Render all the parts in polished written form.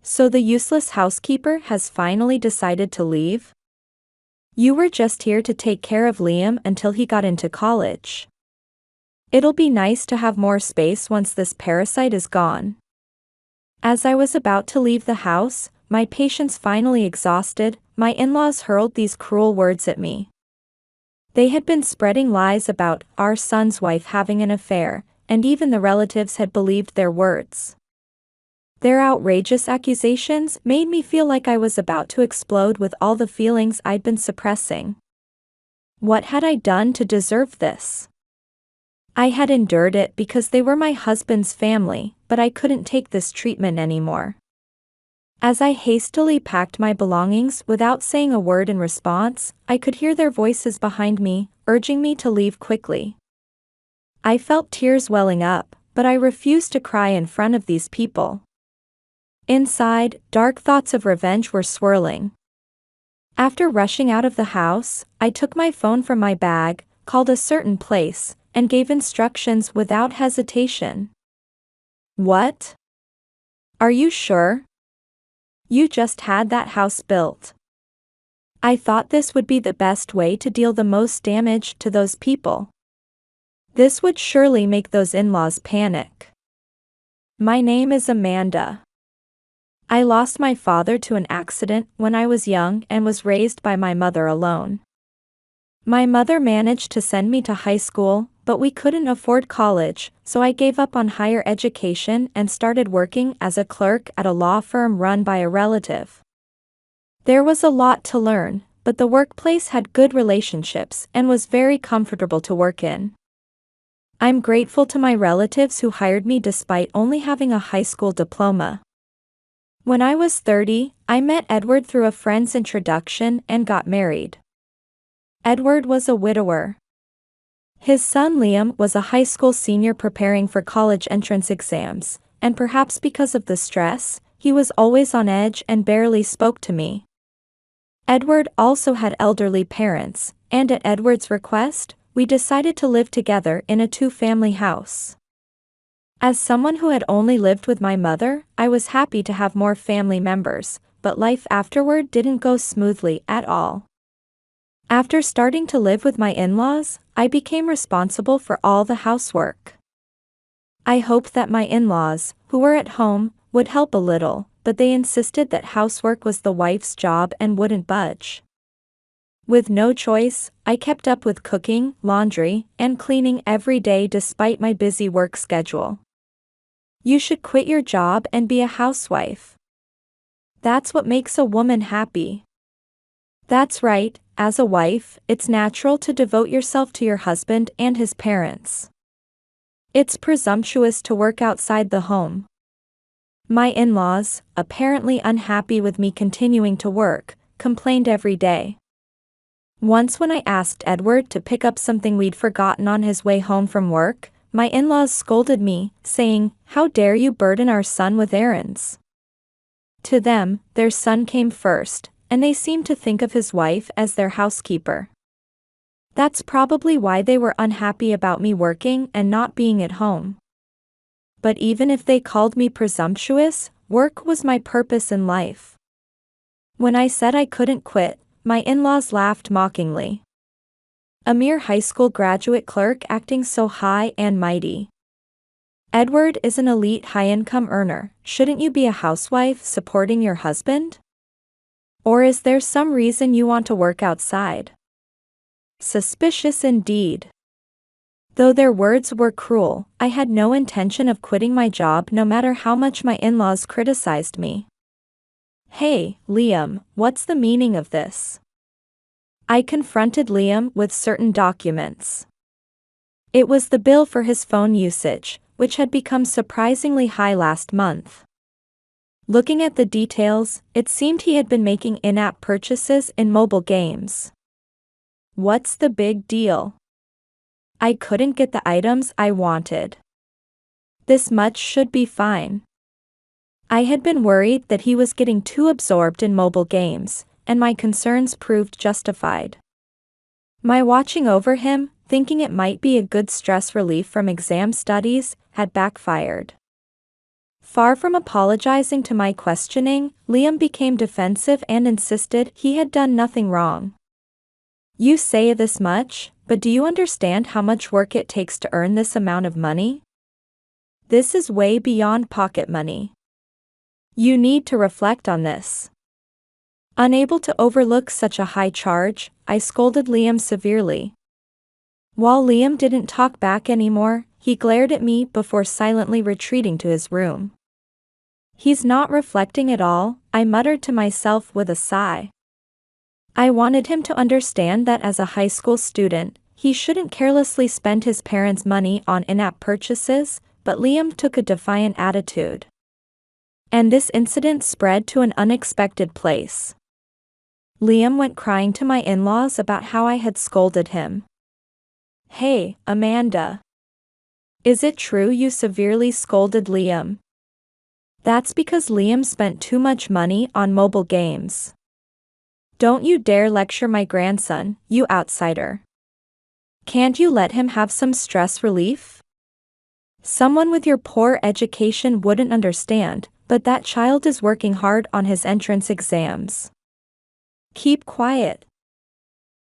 So the useless housekeeper has finally decided to leave? You were just here to take care of Liam until he got into college. It'll be nice to have more space once this parasite is gone. As I was about to leave the house, my patience finally exhausted, my in-laws hurled these cruel words at me. They had been spreading lies about our son's wife having an affair, and even the relatives had believed their words. Their outrageous accusations made me feel like I was about to explode with all the feelings I'd been suppressing. What had I done to deserve this? I had endured it because they were my husband's family, but I couldn't take this treatment anymore. As I hastily packed my belongings without saying a word in response, I could hear their voices behind me, urging me to leave quickly. I felt tears welling up, but I refused to cry in front of these people. Inside, dark thoughts of revenge were swirling. After rushing out of the house, I took my phone from my bag, called a certain place, and gave instructions without hesitation. What? Are you sure? You just had that house built. I thought this would be the best way to deal the most damage to those people. This would surely make those in-laws panic. My name is Amanda. I lost my father to an accident when I was young and was raised by my mother alone. My mother managed to send me to high school, but we couldn't afford college, so I gave up on higher education and started working as a clerk at a law firm run by a relative. There was a lot to learn, but the workplace had good relationships and was very comfortable to work in. I'm grateful to my relatives who hired me despite only having a high school diploma. When I was 30, I met Edward through a friend's introduction and got married. Edward was a widower. His son Liam was a high school senior preparing for college entrance exams, and perhaps because of the stress, he was always on edge and barely spoke to me. Edward also had elderly parents, and at Edward's request, we decided to live together in a two-family house. As someone who had only lived with my mother, I was happy to have more family members, but life afterward didn't go smoothly at all. After starting to live with my in-laws, I became responsible for all the housework. I hoped that my in-laws, who were at home, would help a little, but they insisted that housework was the wife's job and wouldn't budge. With no choice, I kept up with cooking, laundry, and cleaning every day despite my busy work schedule. You should quit your job and be a housewife. That's what makes a woman happy. That's right, as a wife, it's natural to devote yourself to your husband and his parents. It's presumptuous to work outside the home. My in-laws, apparently unhappy with me continuing to work, complained every day. Once when I asked Edward to pick up something we'd forgotten on his way home from work, my in-laws scolded me, saying, "How dare you burden our son with errands?" To them, their son came first, and they seemed to think of his wife as their housekeeper. That's probably why they were unhappy about me working and not being at home. But even if they called me presumptuous, work was my purpose in life. When I said I couldn't quit, my in-laws laughed mockingly. A mere high school graduate clerk acting so high and mighty. Edward is an elite high-income earner, shouldn't you be a housewife supporting your husband? Or is there some reason you want to work outside? Suspicious indeed. Though their words were cruel, I had no intention of quitting my job no matter how much my in-laws criticized me. Hey, Liam, what's the meaning of this? I confronted Liam with certain documents. It was the bill for his phone usage, which had become surprisingly high last month. Looking at the details, it seemed he had been making in-app purchases in mobile games. What's the big deal? I couldn't get the items I wanted. This much should be fine. I had been worried that he was getting too absorbed in mobile games, and my concerns proved justified. My watching over him, thinking it might be a good stress relief from exam studies, had backfired. Far from apologizing to my questioning, Liam became defensive and insisted he had done nothing wrong. You say this much, but do you understand how much work it takes to earn this amount of money? This is way beyond pocket money. You need to reflect on this. Unable to overlook such a high charge, I scolded Liam severely. While Liam didn't talk back anymore, he glared at me before silently retreating to his room. He's not reflecting at all, I muttered to myself with a sigh. I wanted him to understand that as a high school student, he shouldn't carelessly spend his parents' money on in-app purchases, but Liam took a defiant attitude. And this incident spread to an unexpected place. Liam went crying to my in-laws about how I had scolded him. Hey, Amanda. Is it true you severely scolded Liam? That's because Liam spent too much money on mobile games. Don't you dare lecture my grandson, you outsider. Can't you let him have some stress relief? Someone with your poor education wouldn't understand, but that child is working hard on his entrance exams. Keep quiet.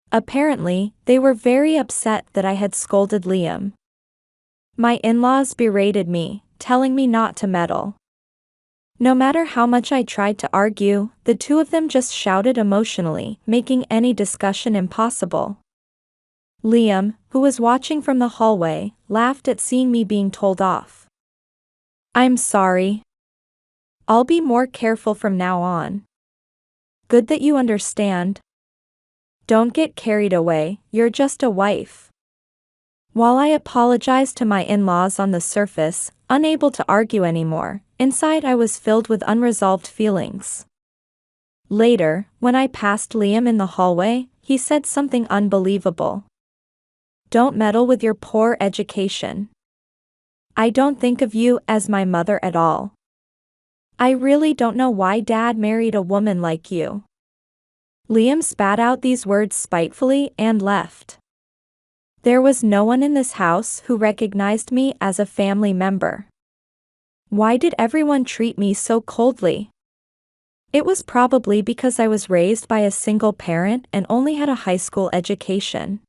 Apparently, they were very upset that I had scolded Liam. My in-laws berated me, telling me not to meddle. No matter how much I tried to argue, the two of them just shouted emotionally, making any discussion impossible. Liam, who was watching from the hallway, laughed at seeing me being told off. I'm sorry. I'll be more careful from now on. Good that you understand. Don't get carried away, you're just a wife. While I apologized to my in-laws on the surface, unable to argue anymore, inside I was filled with unresolved feelings. Later, when I passed Liam in the hallway, he said something unbelievable. Don't meddle with your poor education. I don't think of you as my mother at all. I really don't know why Dad married a woman like you. Liam spat out these words spitefully and left. There was no one in this house who recognized me as a family member. Why did everyone treat me so coldly? It was probably because I was raised by a single parent and only had a high school education.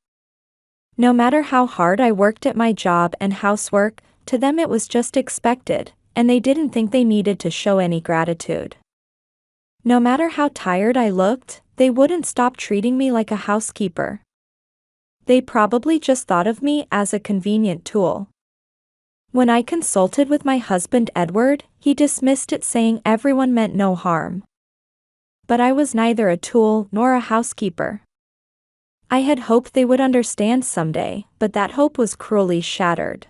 No matter how hard I worked at my job and housework, to them it was just expected, and they didn't think they needed to show any gratitude. No matter how tired I looked, they wouldn't stop treating me like a housekeeper. They probably just thought of me as a convenient tool. When I consulted with my husband Edward, he dismissed it saying everyone meant no harm. But I was neither a tool nor a housekeeper. I had hoped they would understand someday, but that hope was cruelly shattered.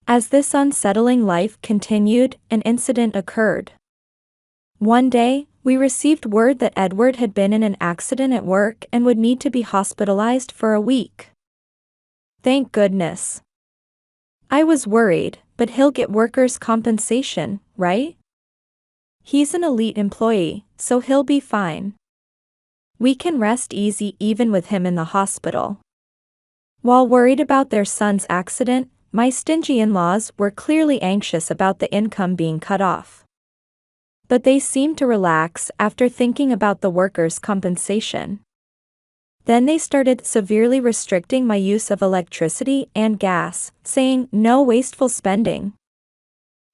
As this unsettling life continued, an incident occurred. One day, we received word that Edward had been in an accident at work and would need to be hospitalized for a week. Thank goodness. I was worried, but he'll get workers' compensation, right? He's an elite employee, so he'll be fine. We can rest easy even with him in the hospital. While worried about their son's accident, my stingy in-laws were clearly anxious about the income being cut off. But they seemed to relax after thinking about the workers' compensation. Then they started severely restricting my use of electricity and gas, saying no wasteful spending.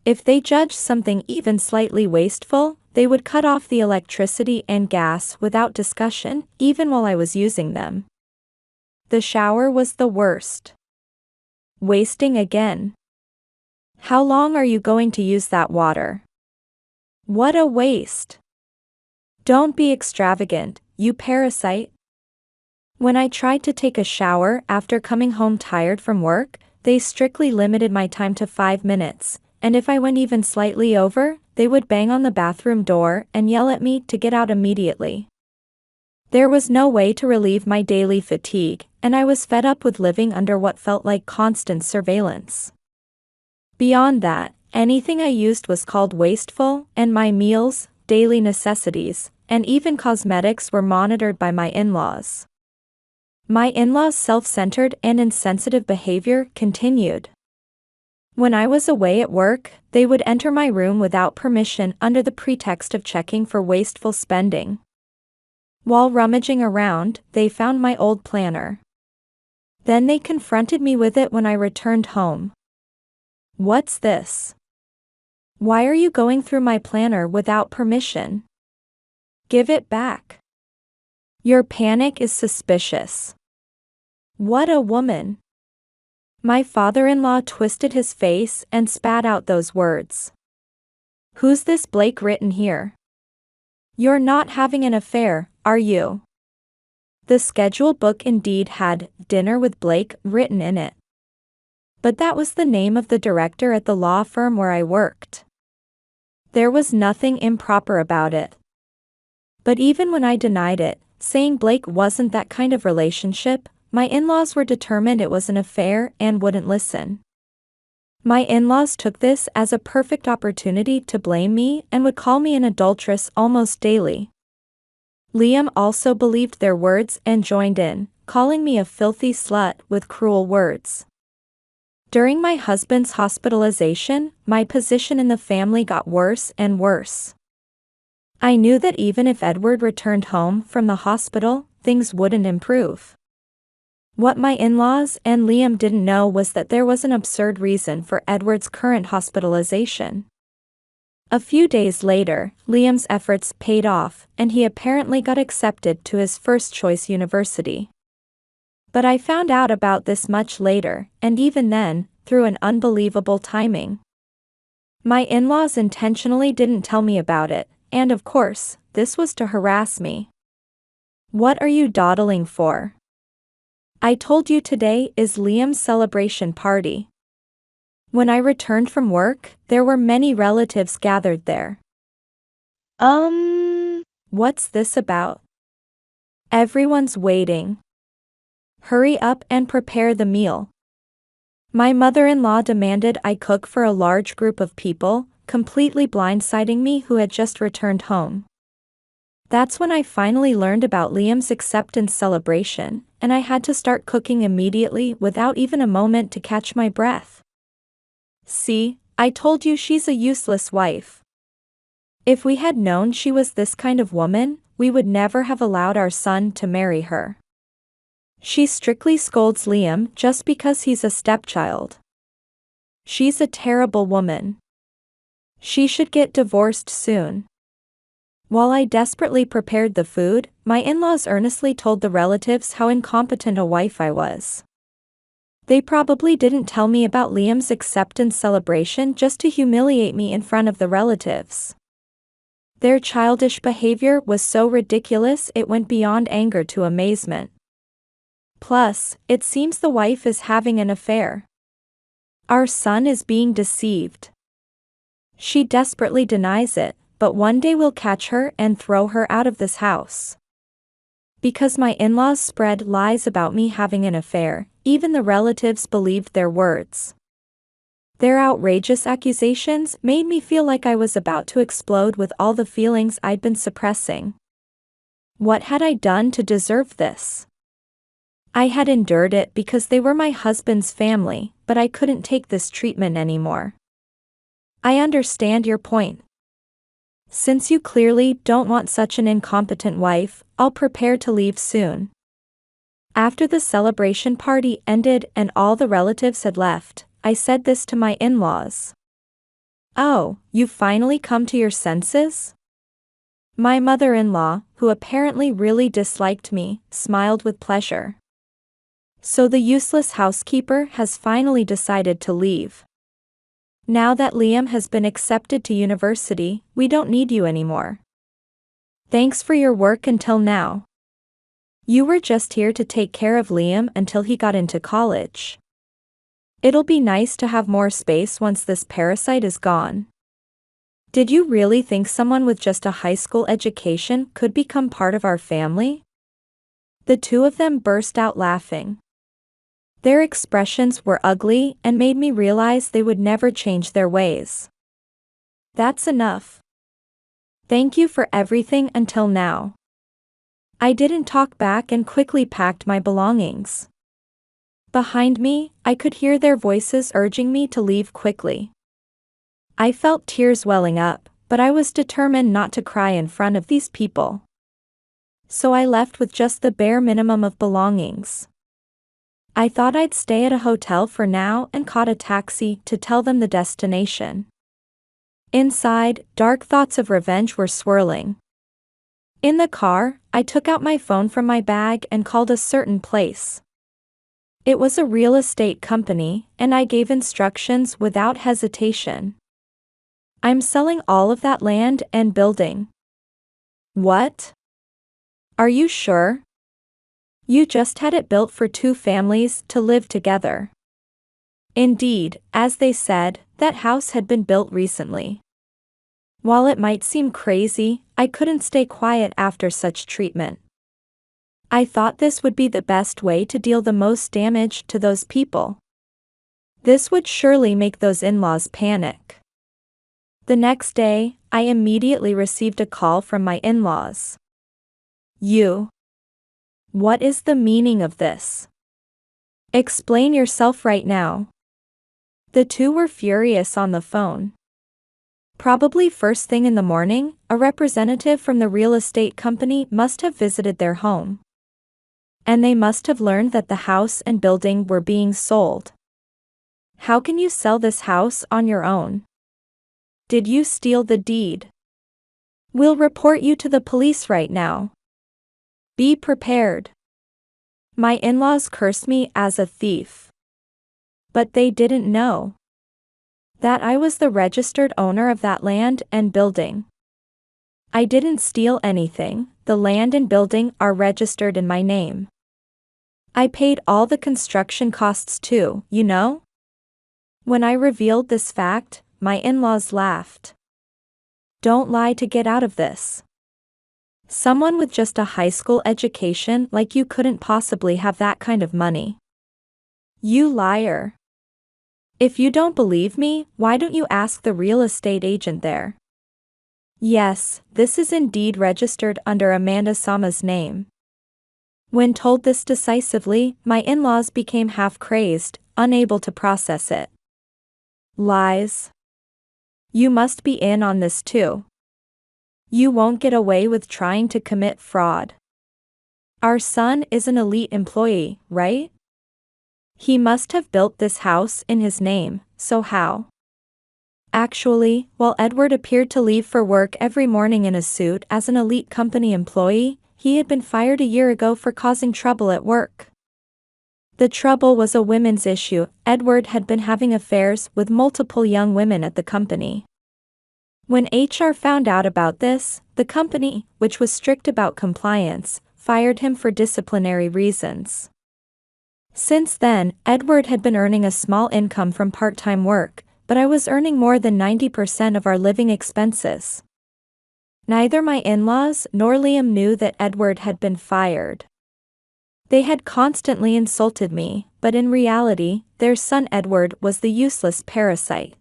If they judged something even slightly wasteful, they would cut off the electricity and gas without discussion, even while I was using them. The shower was the worst. Wasting again. How long are you going to use that water? What a waste. Don't be extravagant, you parasite. When I tried to take a shower after coming home tired from work, they strictly limited my time to 5 minutes, and if I went even slightly over, they would bang on the bathroom door and yell at me to get out immediately. There was no way to relieve my daily fatigue, and I was fed up with living under what felt like constant surveillance. Beyond that, anything I used was called wasteful, and my meals, daily necessities, and even cosmetics were monitored by my in-laws. My in-laws' self-centered and insensitive behavior continued. When I was away at work, they would enter my room without permission under the pretext of checking for wasteful spending. While rummaging around, they found my old planner. Then they confronted me with it when I returned home. "What's this? Why are you going through my planner without permission? Give it back. Your panic is suspicious." What a woman. My father-in-law twisted his face and spat out those words. "Who's this Blake written here? You're not having an affair, are you?" The schedule book indeed had "Dinner with Blake" written in it. But that was the name of the director at the law firm where I worked. There was nothing improper about it. But even when I denied it, saying Blake wasn't that kind of relationship, my in-laws were determined it was an affair and wouldn't listen. My in-laws took this as a perfect opportunity to blame me and would call me an adulteress almost daily. Liam also believed their words and joined in, calling me a filthy slut with cruel words. During my husband's hospitalization, my position in the family got worse and worse. I knew that even if Edward returned home from the hospital, things wouldn't improve. What my in-laws and Liam didn't know was that there was an absurd reason for Edward's current hospitalization. A few days later, Liam's efforts paid off, and he apparently got accepted to his first-choice university. But I found out about this much later, and even then, through an unbelievable timing. My in-laws intentionally didn't tell me about it, and of course, this was to harass me. "What are you dawdling for? I told you today is Liam's celebration party." When I returned from work, there were many relatives gathered there. What's this about? Everyone's waiting. Hurry up and prepare the meal." My mother-in-law demanded I cook for a large group of people, completely blindsiding me who had just returned home. That's when I finally learned about Liam's acceptance celebration, and I had to start cooking immediately without even a moment to catch my breath. "See, I told you she's a useless wife. If we had known she was this kind of woman, we would never have allowed our son to marry her." She strictly scolds Liam just because he's a stepchild. She's a terrible woman. She should get divorced soon. While I desperately prepared the food, my in-laws earnestly told the relatives how incompetent a wife I was. They probably didn't tell me about Liam's acceptance celebration just to humiliate me in front of the relatives. Their childish behavior was so ridiculous it went beyond anger to amazement. Plus, it seems the wife is having an affair. Our son is being deceived. She desperately denies it, but one day we'll catch her and throw her out of this house. Because my in-laws spread lies about me having an affair, even the relatives believed their words. Their outrageous accusations made me feel like I was about to explode with all the feelings I'd been suppressing. What had I done to deserve this? I had endured it because they were my husband's family, but I couldn't take this treatment anymore. I understand your point. Since you clearly don't want such an incompetent wife, I'll prepare to leave soon. After the celebration party ended and all the relatives had left, I said this to my in-laws. "Oh, you've finally come to your senses?" My mother-in-law, who apparently really disliked me, smiled with pleasure. "So the useless housekeeper has finally decided to leave. Now that Liam has been accepted to university, we don't need you anymore. Thanks for your work until now. You were just here to take care of Liam until he got into college. It'll be nice to have more space once this parasite is gone. Did you really think someone with just a high school education could become part of our family?" The two of them burst out laughing. Their expressions were ugly and made me realize they would never change their ways. "That's enough. Thank you for everything until now." I didn't talk back and quickly packed my belongings. Behind me, I could hear their voices urging me to leave quickly. I felt tears welling up, but I was determined not to cry in front of these people. So I left with just the bare minimum of belongings. I thought I'd stay at a hotel for now and caught a taxi to tell them the destination. Inside, dark thoughts of revenge were swirling. In the car, I took out my phone from my bag and called a certain place. It was a real estate company, and I gave instructions without hesitation. I'm selling all of that land and building. What? Are you sure? You just had it built for 2 families to live together. Indeed, as they said, that house had been built recently. While it might seem crazy, I couldn't stay quiet after such treatment. I thought this would be the best way to deal the most damage to those people. This would surely make those in-laws panic. The next day, I immediately received a call from my in-laws. What is the meaning of this? Explain yourself right now. The two were furious on the phone. Probably first thing in the morning, a representative from the real estate company must have visited their home. And they must have learned that the house and building were being sold. How can you sell this house on your own? Did you steal the deed? We'll report you to the police right now. Be prepared. My in-laws cursed me as a thief. But they didn't know that I was the registered owner of that land and building. I didn't steal anything, the land and building are registered in my name. I paid all the construction costs too, you know? When I revealed this fact, my in-laws laughed. Don't lie to get out of this. Someone with just a high school education like you couldn't possibly have that kind of money. You liar. If you don't believe me, why don't you ask the real estate agent there? Yes, this is indeed registered under Amanda Sama's name. When told this decisively, my in-laws became half crazed, unable to process it. Lies. You must be in on this too. You won't get away with trying to commit fraud. Our son is an elite employee, right? He must have built this house in his name, so how? Actually, while Edward appeared to leave for work every morning in a suit as an elite company employee, he had been fired a year ago for causing trouble at work. The trouble was a women's issue. Edward had been having affairs with multiple young women at the company. When HR found out about this, the company, which was strict about compliance, fired him for disciplinary reasons. Since then, Edward had been earning a small income from part-time work, but I was earning more than 90% of our living expenses. Neither my in-laws nor Liam knew that Edward had been fired. They had constantly insulted me, but in reality, their son Edward was the useless parasite.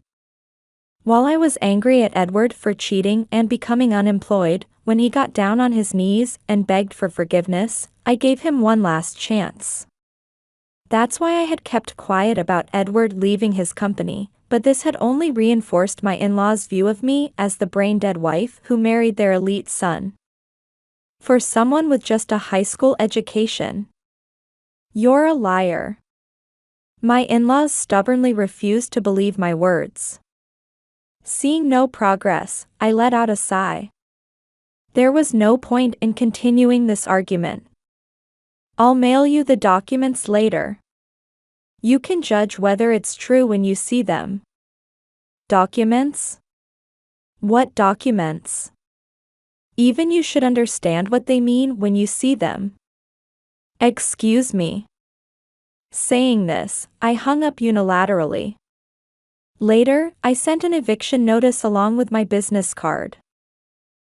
While I was angry at Edward for cheating and becoming unemployed, when he got down on his knees and begged for forgiveness, I gave him one last chance. That's why I had kept quiet about Edward leaving his company, but this had only reinforced my in-laws' view of me as the brain-dead wife who married their elite son. For someone with just a high school education. You're a liar. My in-laws stubbornly refused to believe my words. Seeing no progress, I let out a sigh. There was no point in continuing this argument. I'll mail you the documents later. You can judge whether it's true when you see them. Documents? What documents? Even you should understand what they mean when you see them. Excuse me. Saying this, I hung up unilaterally. Later, I sent an eviction notice along with my business card.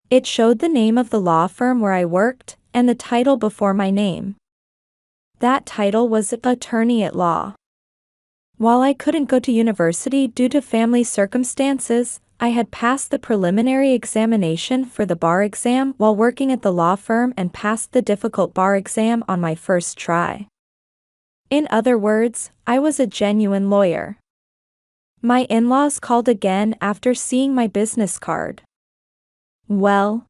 It showed the name of the law firm where I worked, and the title before my name. That title was attorney at law. While I couldn't go to university due to family circumstances, I had passed the preliminary examination for the bar exam while working at the law firm and passed the difficult bar exam on my first try. In other words, I was a genuine lawyer. My in-laws called again after seeing my business card. Well,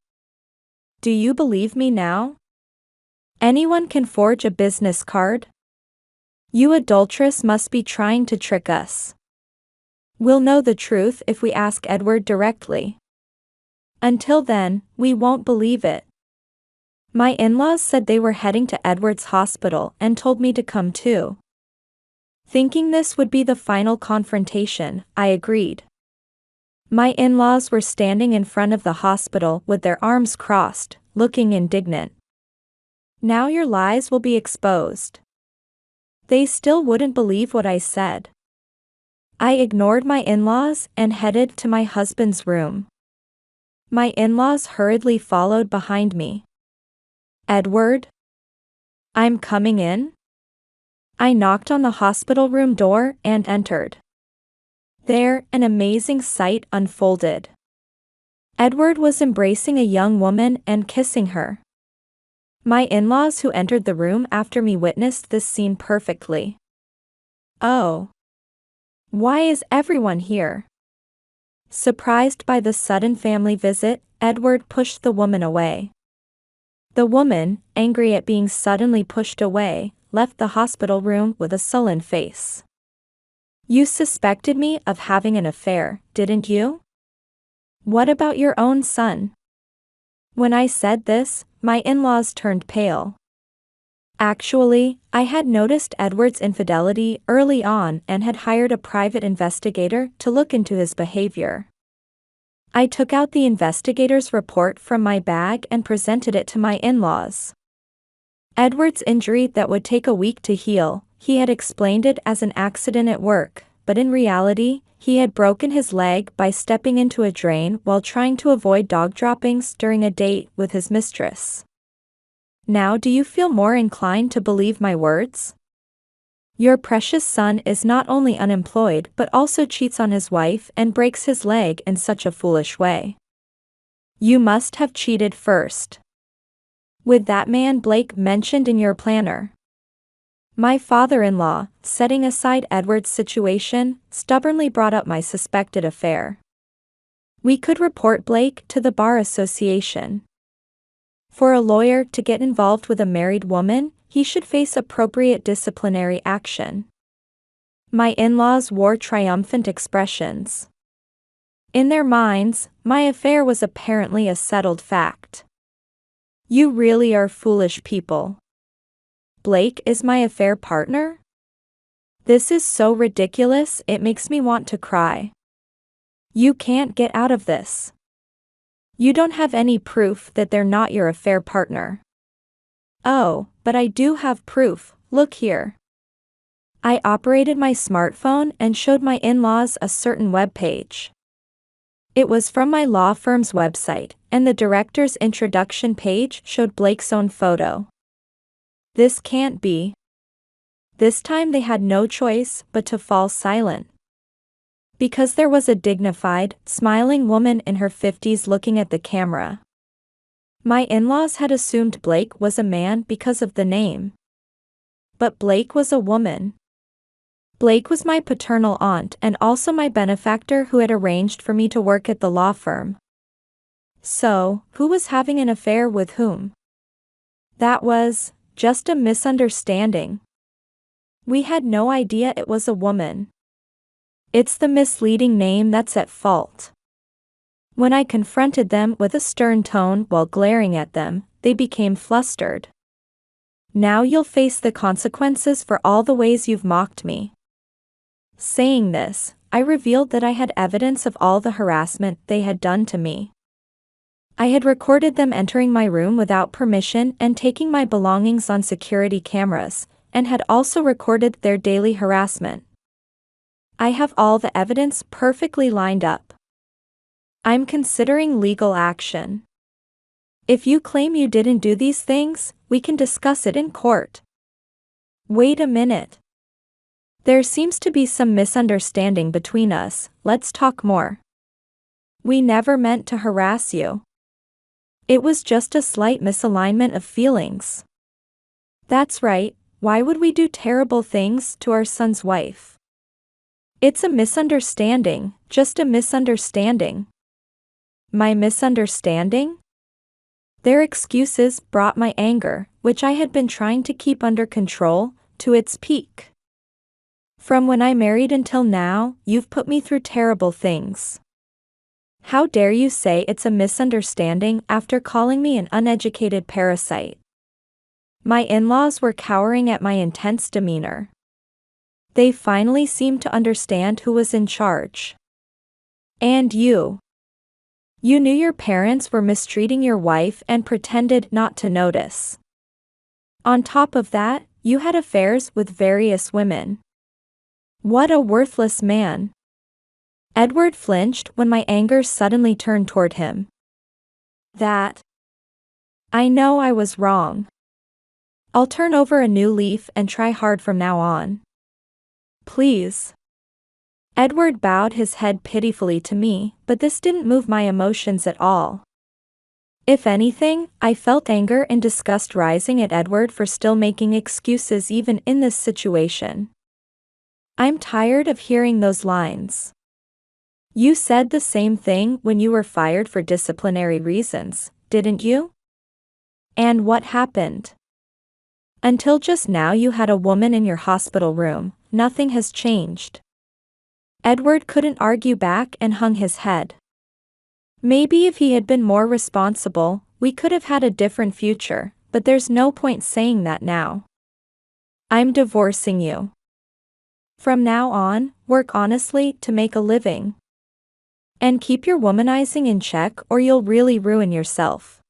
do you believe me now? Anyone can forge a business card? You adulteress must be trying to trick us. We'll know the truth if we ask Edward directly. Until then, we won't believe it. My in-laws said they were heading to Edward's hospital and told me to come too. Thinking this would be the final confrontation, I agreed. My in-laws were standing in front of the hospital with their arms crossed, looking indignant. Now your lies will be exposed. They still wouldn't believe what I said. I ignored my in-laws and headed to my husband's room. My in-laws hurriedly followed behind me. Edward? I'm coming in? I knocked on the hospital room door and entered. There, an amazing sight unfolded. Edward was embracing a young woman and kissing her. My in-laws who entered the room after me witnessed this scene perfectly. Oh. Why is everyone here? Surprised by the sudden family visit, Edward pushed the woman away. The woman, angry at being suddenly pushed away, left the hospital room with a sullen face. You suspected me of having an affair, didn't you? What about your own son? When I said this, my in-laws turned pale. Actually, I had noticed Edward's infidelity early on and had hired a private investigator to look into his behavior. I took out the investigator's report from my bag and presented it to my in-laws. Edward's injury that would take a week to heal, he had explained it as an accident at work, but in reality, he had broken his leg by stepping into a drain while trying to avoid dog droppings during a date with his mistress. Now do you feel more inclined to believe my words? Your precious son is not only unemployed but also cheats on his wife and breaks his leg in such a foolish way. You must have cheated first. With that man Blake mentioned in your planner. My father-in-law, setting aside Edward's situation, stubbornly brought up my suspected affair. We could report Blake to the Bar Association. For a lawyer to get involved with a married woman, he should face appropriate disciplinary action. My in-laws wore triumphant expressions. In their minds, my affair was apparently a settled fact. You really are foolish people. Blake is my affair partner? This is so ridiculous it makes me want to cry. You can't get out of this. You don't have any proof that they're not your affair partner. Oh, but I do have proof, look here. I operated my smartphone and showed my in-laws a certain web page. It was from my law firm's website, and the director's introduction page showed Blake's own photo. This can't be. This time they had no choice but to fall silent. Because there was a dignified, smiling woman in her 50s looking at the camera. My in-laws had assumed Blake was a man because of the name. But Blake was a woman. Blake was my paternal aunt and also my benefactor who had arranged for me to work at the law firm. So, who was having an affair with whom? That was just a misunderstanding. We had no idea it was a woman. It's the misleading name that's at fault. When I confronted them with a stern tone while glaring at them, they became flustered. Now you'll face the consequences for all the ways you've mocked me. Saying this, I revealed that I had evidence of all the harassment they had done to me. I had recorded them entering my room without permission and taking my belongings on security cameras, and had also recorded their daily harassment. I have all the evidence perfectly lined up. I'm considering legal action. If you claim you didn't do these things, we can discuss it in court. Wait a minute. There seems to be some misunderstanding between us, let's talk more. We never meant to harass you. It was just a slight misalignment of feelings. That's right, Why would we do terrible things to our son's wife? It's a misunderstanding, just a misunderstanding. My misunderstanding? Their excuses brought my anger, which I had been trying to keep under control, to its peak. From when I married until now, you've put me through terrible things. How dare you say it's a misunderstanding after calling me an uneducated parasite? My in-laws were cowering at my intense demeanor. They finally seemed to understand who was in charge. And you. You knew your parents were mistreating your wife and pretended not to notice. On top of that, you had affairs with various women. What a worthless man. Edward flinched when my anger suddenly turned toward him. I know I was wrong. I'll turn over a new leaf and try hard from now on. Please. Edward bowed his head pitifully to me, but this didn't move my emotions at all. If anything, I felt anger and disgust rising at Edward for still making excuses even in this situation. I'm tired of hearing those lines. You said the same thing when you were fired for disciplinary reasons, didn't you? And what happened? Until just now you had a woman in your hospital room, nothing has changed. Edward couldn't argue back and hung his head. Maybe if he had been more responsible, we could have had a different future, but there's no point saying that now. I'm divorcing you. From now on, work honestly to make a living. And keep your womanizing in check or you'll really ruin yourself.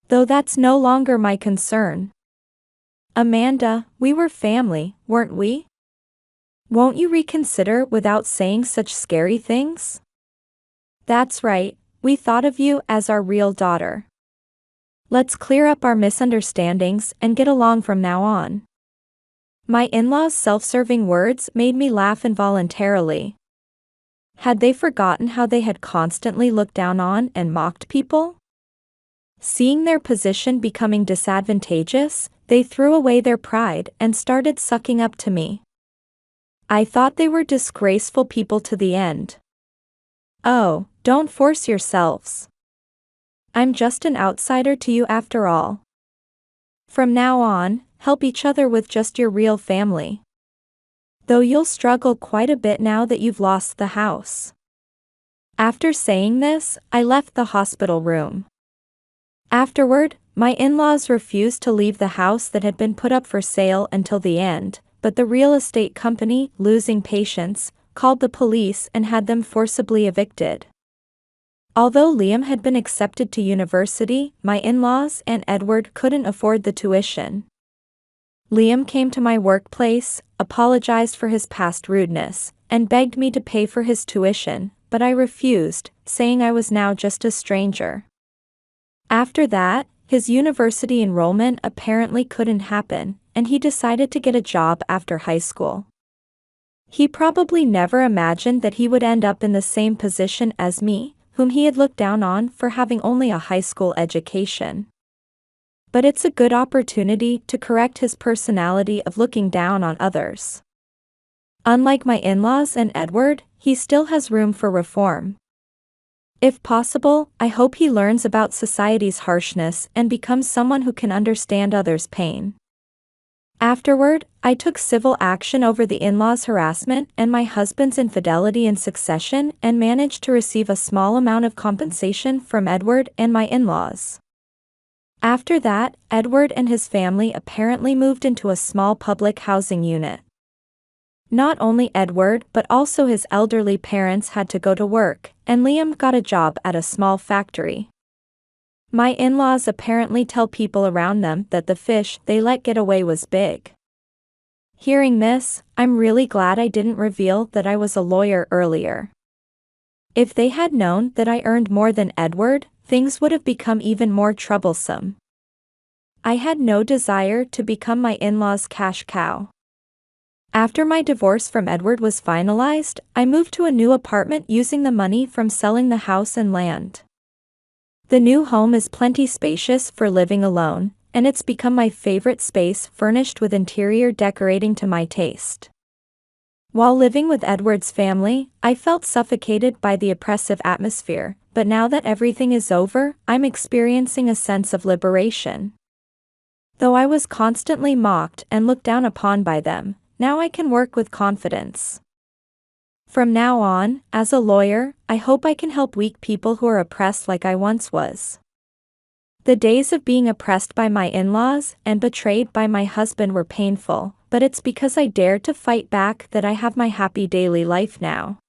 Though that's no longer my concern. Amanda, we were family, weren't we? Won't you reconsider without saying such scary things? That's right, we thought of you as our real daughter. Let's clear up our misunderstandings and get along from now on. My in-laws' self-serving words made me laugh involuntarily. Had they forgotten how they had constantly looked down on and mocked people? Seeing their position becoming disadvantageous, they threw away their pride and started sucking up to me. I thought they were disgraceful people to the end. Oh, don't force yourselves. I'm just an outsider to you after all. From now on, help each other with just your real family. Though you'll struggle quite a bit now that you've lost the house. After saying this, I left the hospital room. Afterward, my in-laws refused to leave the house that had been put up for sale until the end, but the real estate company, losing patience, called the police and had them forcibly evicted. Although Liam had been accepted to university, my in-laws and Edward couldn't afford the tuition. Liam came to my workplace, apologized for his past rudeness, and begged me to pay for his tuition, but I refused, saying I was now just a stranger. After that, his university enrollment apparently couldn't happen, and he decided to get a job after high school. He probably never imagined that he would end up in the same position as me, whom he had looked down on for having only a high school education. But it's a good opportunity to correct his personality of looking down on others. Unlike my in-laws and Edward, he still has room for reform. If possible, I hope he learns about society's harshness and becomes someone who can understand others' pain. Afterward, I took civil action over the in-laws' harassment and my husband's infidelity in succession and managed to receive a small amount of compensation from Edward and my in-laws. After that, Edward and his family apparently moved into a small public housing unit. Not only Edward but also his elderly parents had to go to work, and Liam got a job at a small factory. My in-laws apparently tell people around them that the fish they let get away was big. Hearing this, I'm really glad I didn't reveal that I was a lawyer earlier. If they had known that I earned more than Edward, things would have become even more troublesome. I had no desire to become my in-laws' cash cow. After my divorce from Edward was finalized, I moved to a new apartment using the money from selling the house and land. The new home is plenty spacious for living alone, and it's become my favorite space, furnished with interior decorating to my taste. While living with Edward's family, I felt suffocated by the oppressive atmosphere, but now that everything is over, I'm experiencing a sense of liberation. Though I was constantly mocked and looked down upon by them, now I can work with confidence. From now on, as a lawyer, I hope I can help weak people who are oppressed like I once was. The days of being oppressed by my in-laws and betrayed by my husband were painful, but it's because I dared to fight back that I have my happy daily life now.